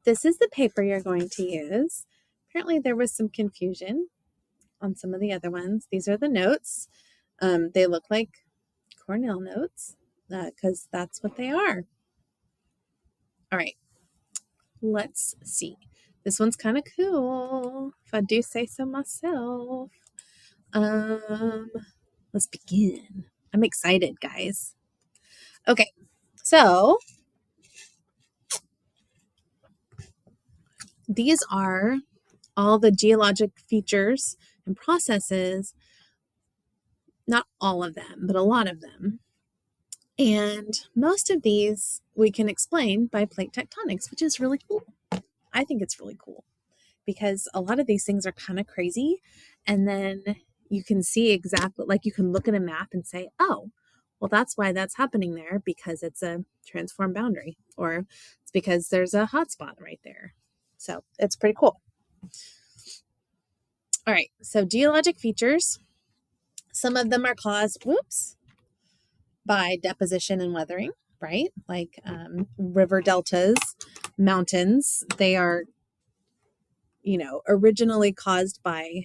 This is the paper you're going to use. Apparently there was some confusion on some of the other ones. These are the notes. They look like Cornell notes because that's what they are. All right, let's see. This one's kind of cool, if I do say so myself. Um, let's begin. I'm excited, guys. Okay, so these are all the geologic features and processes, not all of them, but a lot of them. And most of these we can explain by plate tectonics, which is really cool. I think it's really cool because a lot of these things are kind of crazy. And then you can see exactly, like you can look at a map and say, oh, well, that's why that's happening there because it's a transform boundary, or it's because there's a hotspot right there. So it's pretty cool. All right, so geologic features, some of them are caused, by deposition and weathering, right? Like river deltas, mountains, they are, originally caused by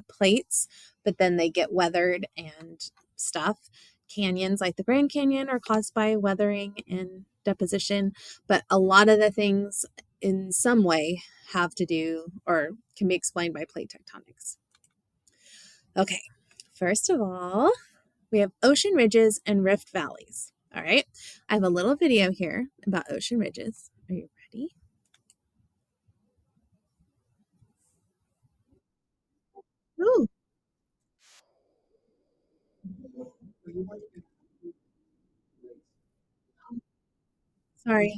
plates, but then they get weathered and stuff. Canyons like the Grand Canyon are caused by weathering and deposition, but a lot of the things in some way have to do or can be explained by plate tectonics. Okay, first of all, we have ocean ridges and rift valleys. All right, I have a little video here about ocean ridges. Are you ready? Ooh, sorry,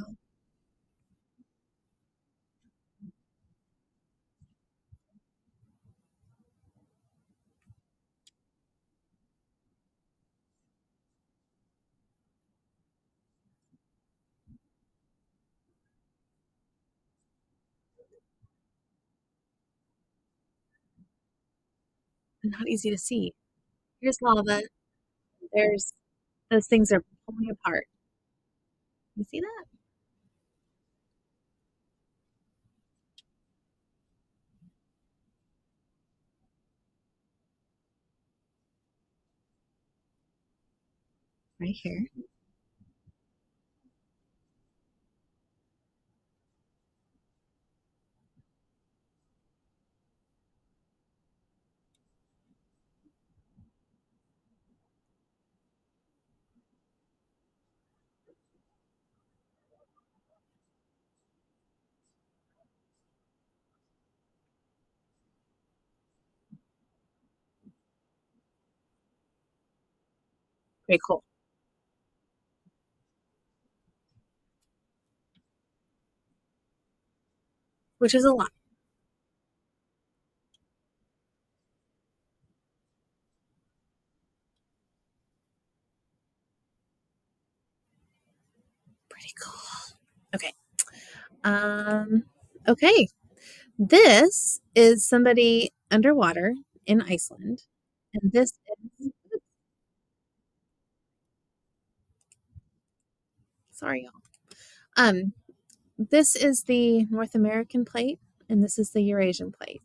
not easy to see. Here's lava. There's those things are pulling apart. You see that right here? Very cool. Which is a lot. Pretty cool. Okay. Um. Okay. This is somebody underwater in Iceland, and this is sorry, y'all. Um. This is the North American plate, and this is the Eurasian plate.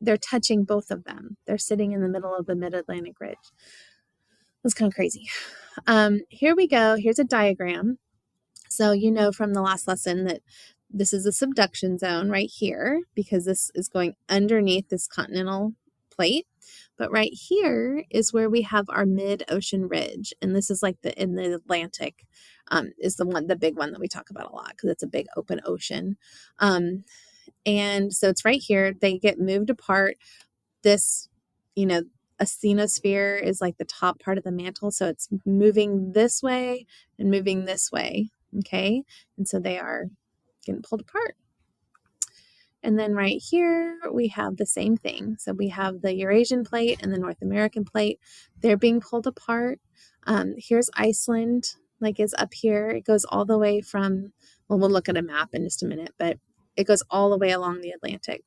They're touching both of them. They're sitting in the middle of the Mid-Atlantic Ridge. That's kind of crazy. Here we go. Here's a diagram. So you know from the last lesson that this is a subduction zone right here because this is going underneath this continental plate. But right here is where we have our mid-ocean ridge, and this is like the in the Atlantic, is the big one that we talk about a lot because it's a big open ocean. And so it's right here. They get moved apart. This, you know, a asthenosphere is like the top part of the mantle. So it's moving this way and moving this way. Okay. And so they are getting pulled apart. And then right here, we have the same thing. So we have the Eurasian plate and the North American plate. They're being pulled apart. Here's Iceland, like is up here. It goes all the way from, well, we'll look at a map in just a minute, but it goes all the way along the Atlantic.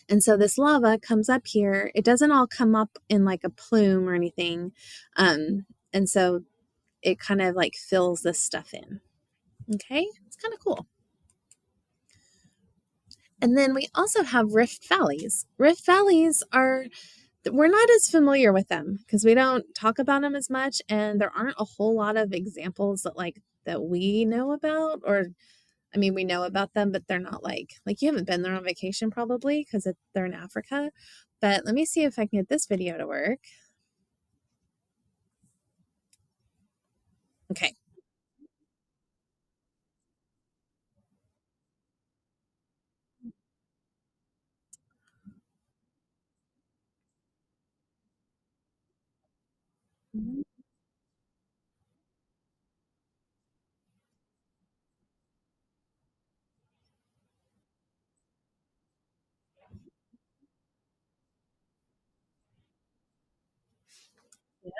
And so this lava comes up here. It doesn't all come up in like a plume or anything. And so it kind of like fills this stuff in. Okay, it's kind of cool. And then we also have rift valleys. Rift valleys are, we're not as familiar with them because we don't talk about them as much, and there aren't a whole lot of examples that we know about, or I mean, we know about them, but they're not like you haven't been there on vacation probably because they're in Africa. But let me see if I can get this video to work. Okay. Mhm. Yeah,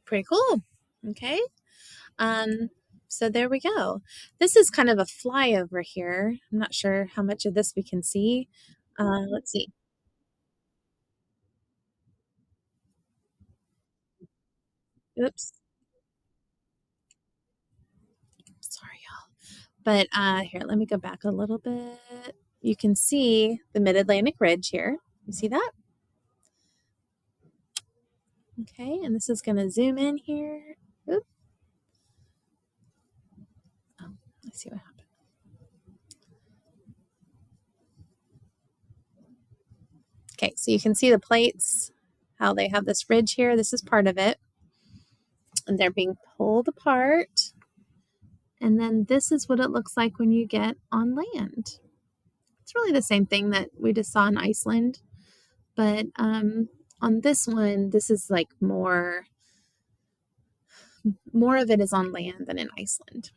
pretty cool. Okay. Um, so there we go. This is kind of a flyover here. I'm not sure how much of this we can see. Let's see. Oops. Sorry, y'all. But here, let me go back a little bit. You can see the Mid-Atlantic Ridge here. You see that? Okay, and this is going to zoom in here. Oop. Oh, let's see what happened. Okay, so you can see the plates, how they have this ridge here. This is part of it. And they're being pulled apart. And then this is what it looks like when you get on land. It's really the same thing that we just saw in Iceland. But on this one, this is like more of it is on land than in Iceland.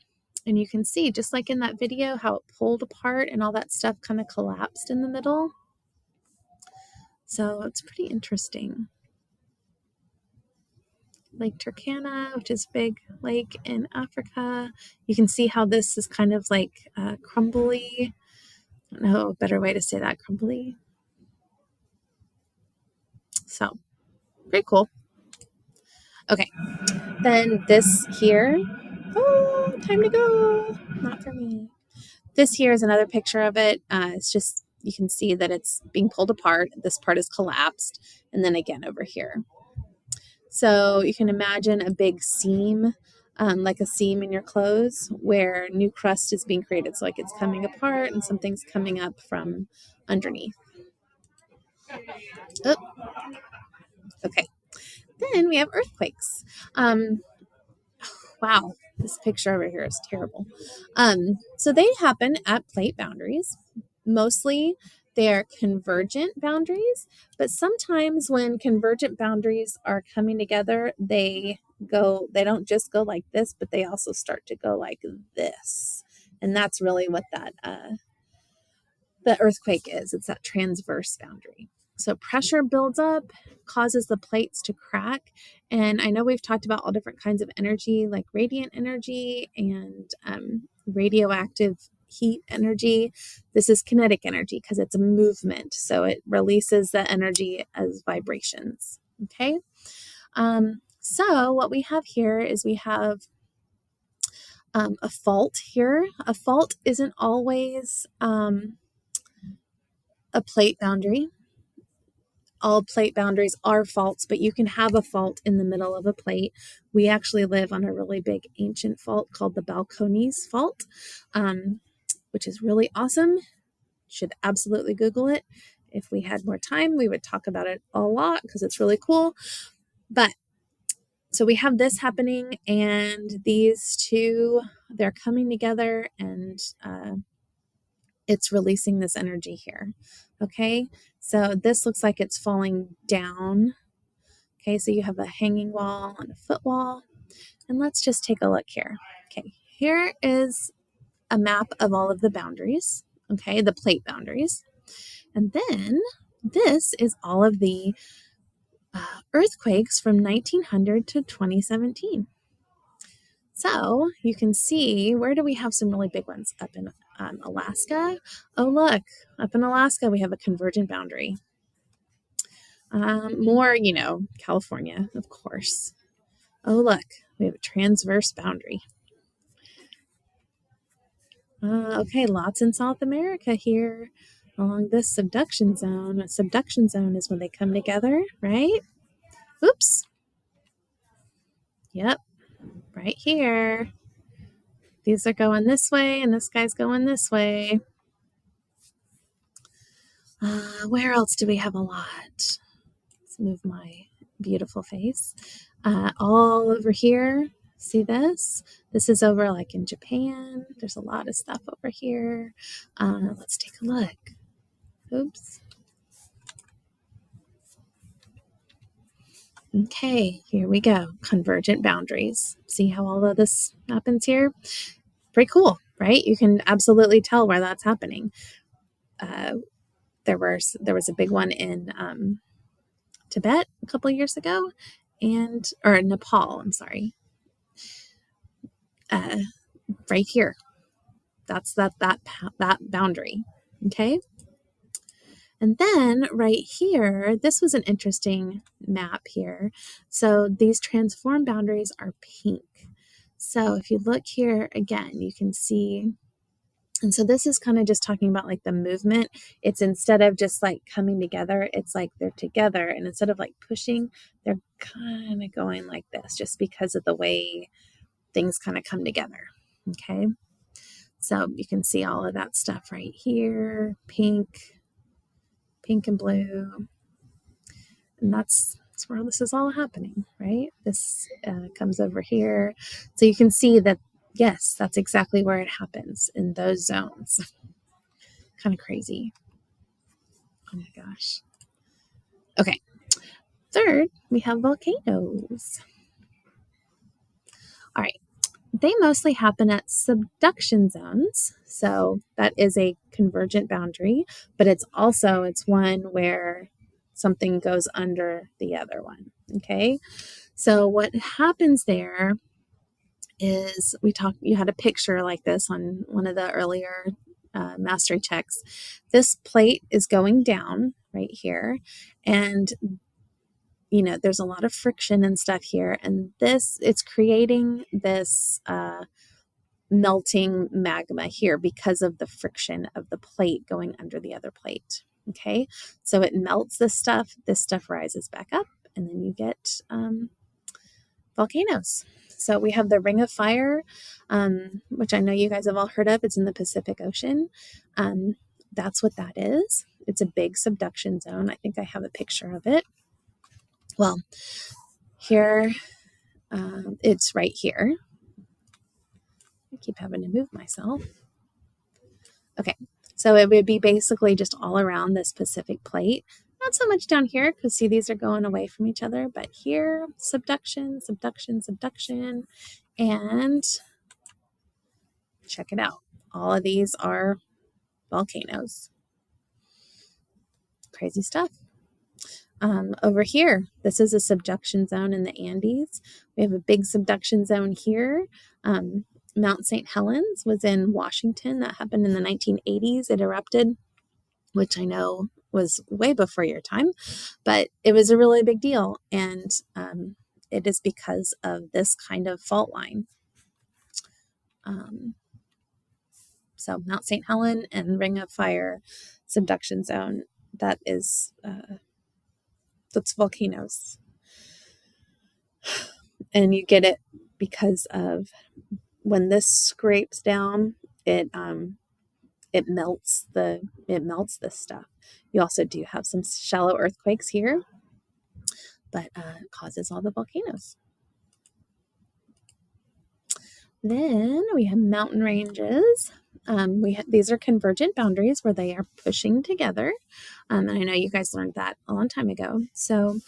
And you can see, just like in that video, how it pulled apart and all that stuff kind of collapsed in the middle. So it's pretty interesting. Lake Turkana, which is a big lake in Africa. You can see how this is kind of like crumbly. I don't know a better way to say that, crumbly. So pretty cool. Okay, then this here. Oh, time to go. Not for me. This here is another picture of it. It's just, you can see that it's being pulled apart. This part is collapsed. And then again over here. So you can imagine a big seam, like a seam in your clothes where new crust is being created. So like it's coming apart and something's coming up from underneath. Oh, okay. Then we have earthquakes. Wow, this picture over here is terrible. So they happen at plate boundaries. Mostly they're convergent boundaries, but sometimes when convergent boundaries are coming together, they don't just go like this, but they also start to go like this. And that's really what the earthquake is. It's that transverse boundary. So pressure builds up, causes the plates to crack. And I know we've talked about all different kinds of energy, like radiant energy and radioactive heat energy. This is kinetic energy because it's a movement. So it releases the energy as vibrations. Okay. So what we have here is we have a fault here. A fault isn't always a plate boundary. All plate boundaries are faults, but you can have a fault in the middle of a plate. We actually live on a really big ancient fault called the Balcones Fault, which is really awesome. Should absolutely Google it. If we had more time, we would talk about it a lot because it's really cool. But so we have this happening, and these two, they're coming together, and it's releasing this energy here. Okay, so this looks like it's falling down. Okay, so you have a hanging wall and a foot wall. And let's just take a look here. Okay, here is a map of all of the boundaries. Okay, the plate boundaries. And then this is all of the earthquakes from 1900 to 2017. So you can see, where do we have some really big ones? Up in Alaska. Oh, look, up in Alaska, we have a convergent boundary. More, California, of course. Oh, look, we have a transverse boundary. Okay, lots in South America here along this subduction zone. A subduction zone is when they come together, right? Oops. Yep, right here. These are going this way, and this guy's going this way. Where else do we have a lot? Let's move my beautiful face. All over here. See this? This is over like in Japan. There's a lot of stuff over here. Let's take a look. Oops. Okay, here we go. Convergent boundaries. See how all of this happens here? Pretty cool, right? You can absolutely tell where that's happening. There was a big one in Tibet a couple of years ago, or Nepal. I'm sorry. Right here. That's that boundary. Okay. And then right here, this was an interesting map here. So these transform boundaries are pink. So if you look here again, you can see, and so this is kind of just talking about like the movement. It's instead of just like coming together, it's like they're together. And instead of like pushing, they're kind of going like this just because of the way things kind of come together. Okay. So you can see all of that stuff right here, pink and blue. And that's where this is all happening, right? This comes over here. So you can see that, yes, that's exactly where it happens, in those zones. Kind of crazy. Oh my gosh. Okay. Third, we have volcanoes. All right. They mostly happen at subduction zones. So that is a convergent boundary, but it's one where something goes under the other one. Okay. So what happens there is you had a picture like this on one of the earlier mastery checks. This plate is going down right here, and there's a lot of friction and stuff here, and it's creating this melting magma here because of the friction of the plate going under the other plate. Okay, so it melts this stuff rises back up, and then you get volcanoes. So we have the Ring of Fire, which I know you guys have all heard of. It's in the Pacific Ocean. That's what that is. It's a big subduction zone. I think I have a picture of it. Well, here, it's right here. I keep having to move myself. Okay, so it would be basically just all around this Pacific plate. Not so much down here, because see, these are going away from each other, but here, subduction, subduction, subduction, and check it out. All of these are volcanoes. Crazy stuff. Over here, this is a subduction zone in the Andes. We have a big subduction zone here. Mount St. Helens was in Washington. That happened in the 1980s. It erupted, which I know was way before your time, but it was a really big deal. And it is because of this kind of fault line. So Mount St. Helen and Ring of Fire subduction zone, that's volcanoes. And you get it because of when this scrapes down, it melts this stuff. You also do have some shallow earthquakes here, but it causes all the volcanoes. Then we have mountain ranges. These are convergent boundaries where they are pushing together. And I know you guys learned that a long time ago. So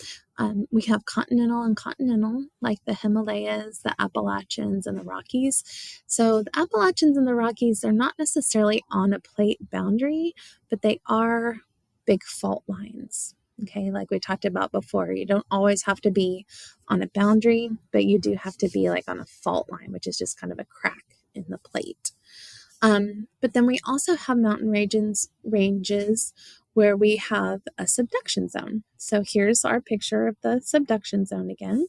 we have continental and continental, like the Himalayas, the Appalachians, and the Rockies. So the Appalachians and the Rockies, they're not necessarily on a plate boundary, but they are big fault lines. Okay, like we talked about before, you don't always have to be on a boundary, but you do have to be like on a fault line, which is just kind of a crack in the plate. But then we also have mountain ranges where we have a subduction zone. So here's our picture of the subduction zone again,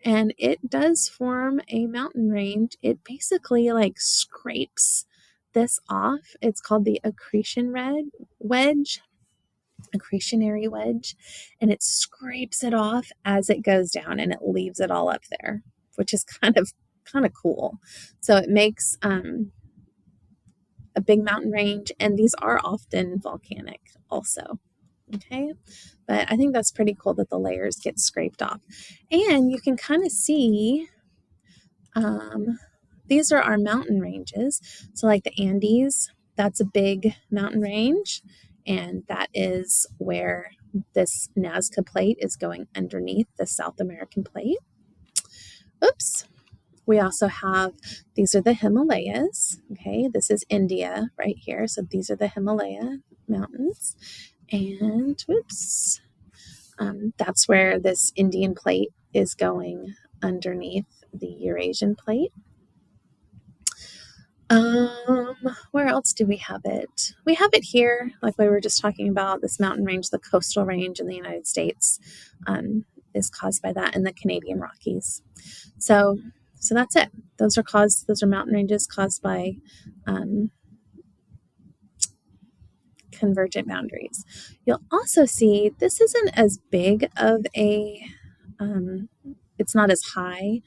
and it does form a mountain range. It basically like scrapes this off. It's called the accretionary wedge, and it scrapes it off as it goes down, and it leaves it all up there, which is kind of cool. So it makes a big mountain range, and these are often volcanic also. Okay, but I think that's pretty cool that the layers get scraped off, and you can kind of see these are our mountain ranges. So like the Andes, that's a big mountain range, and that is where this Nazca plate is going underneath the South American plate. Oops. We also have, these are the Himalayas. Okay, this is India right here. So these are the Himalaya mountains. And whoops, that's where this Indian plate is going underneath the Eurasian plate. Where else do we have it? We have it here, like we were just talking about, this mountain range, the coastal range in the United States is caused by that, and the Canadian Rockies. So that's it. Those are mountain ranges caused by convergent boundaries. You'll also see this isn't as big of a, it's not as high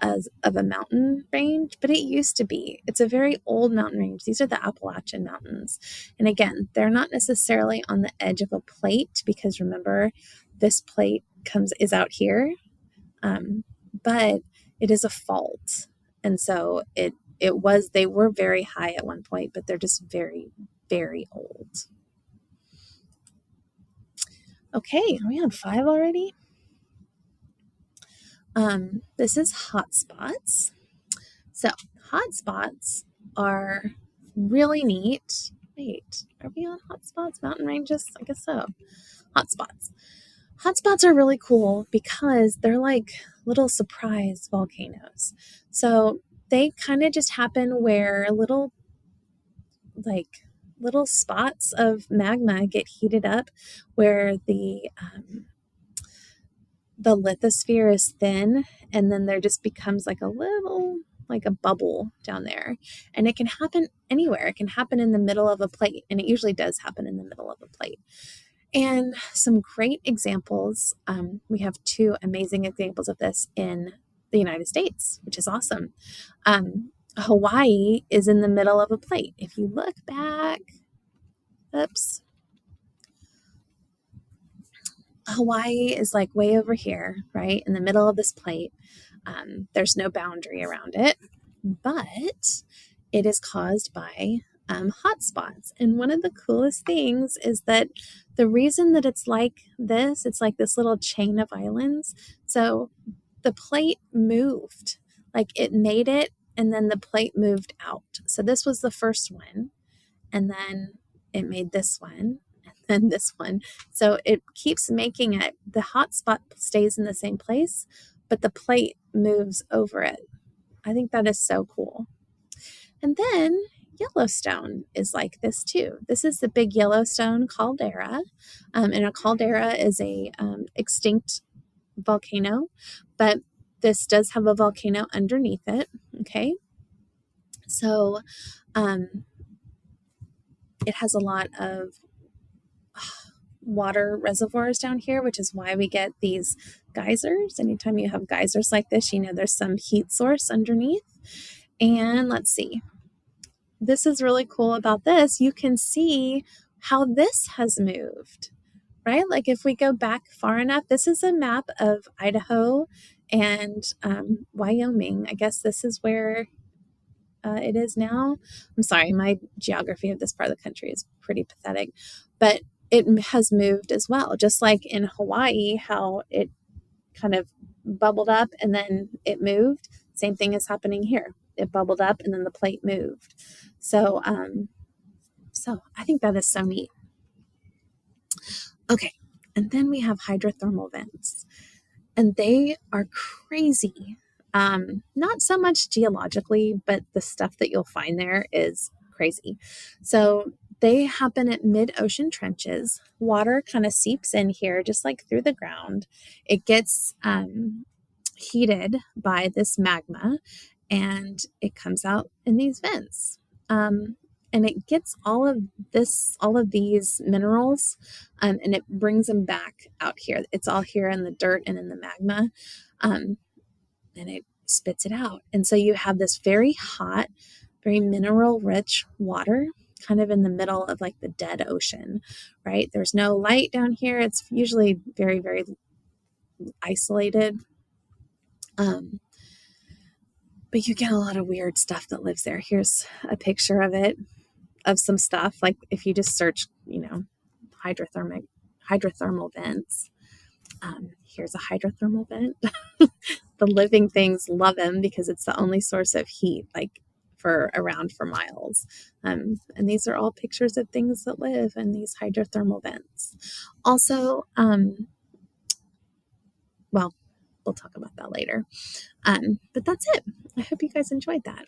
as of a mountain range, but it used to be. It's a very old mountain range. These are the Appalachian Mountains. And again, they're not necessarily on the edge of a plate, because remember, this plate is out here, but it is a fault. And so they were very high at one point, but they're just very, very old. Okay, are we on 5 already? This is hotspots. So hotspots are really neat. Wait, are we on hotspots? Mountain ranges? I guess so. Hotspots. Hotspots are really cool because they're like little surprise volcanoes. So they kind of just happen where little spots of magma get heated up, where the lithosphere is thin, and then there just becomes like a bubble down there. And it can happen anywhere. It can happen in the middle of a plate, and it usually does happen in the middle of a plate. And some great examples, we have 2 amazing examples of this in the United States, which is awesome. Hawaii is in the middle of a plate. If you look back, Hawaii is like way over here, right, in the middle of this plate. There's no boundary around it, but it is caused by hotspots. And one of the coolest things is that the reason that it's like this little chain of islands. So the plate moved, like it made it, and then the plate moved out. So this was the first one, and then it made this one, and then this one. So it keeps making it. The hotspot stays in the same place, but the plate moves over it. I think that is so cool. And then Yellowstone is like this too. This is the big Yellowstone caldera, and a caldera is a extinct volcano, but this does have a volcano underneath it. Okay, so it has a lot of water reservoirs down here, which is why we get these geysers. Anytime you have geysers like this, there's some heat source underneath. And let's see. This is really cool about this. You can see how this has moved, right? Like if we go back far enough, this is a map of Idaho and Wyoming. I guess this is where it is now. I'm sorry, my geography of this part of the country is pretty pathetic, but it has moved as well. Just like in Hawaii, how it kind of bubbled up and then it moved. Same thing is happening here. It bubbled up and then the plate moved. So I think that is so neat. Okay, And then we have hydrothermal vents, and they are crazy. Not so much geologically, but the stuff that you'll find there is crazy. So they happen at mid-ocean trenches. Water kind of seeps in here, just like through the ground. It gets heated by this magma, and it comes out in these vents. And it gets all of these minerals, and it brings them back out here. It's all here in the dirt and in the magma, um, and it spits it out. And so you have this very hot, very mineral rich water kind of in the middle of like the dead ocean, right? There's no light down here. It's usually very, very isolated. Um, but you get a lot of weird stuff that lives there. Here's a picture of it, of some stuff. Like if you just search, hydrothermal vents. Here's a hydrothermal vent. The living things love them because it's the only source of heat, like for miles. And these are all pictures of things that live in these hydrothermal vents. Also, well, we'll talk about that later. But that's it. I hope you guys enjoyed that.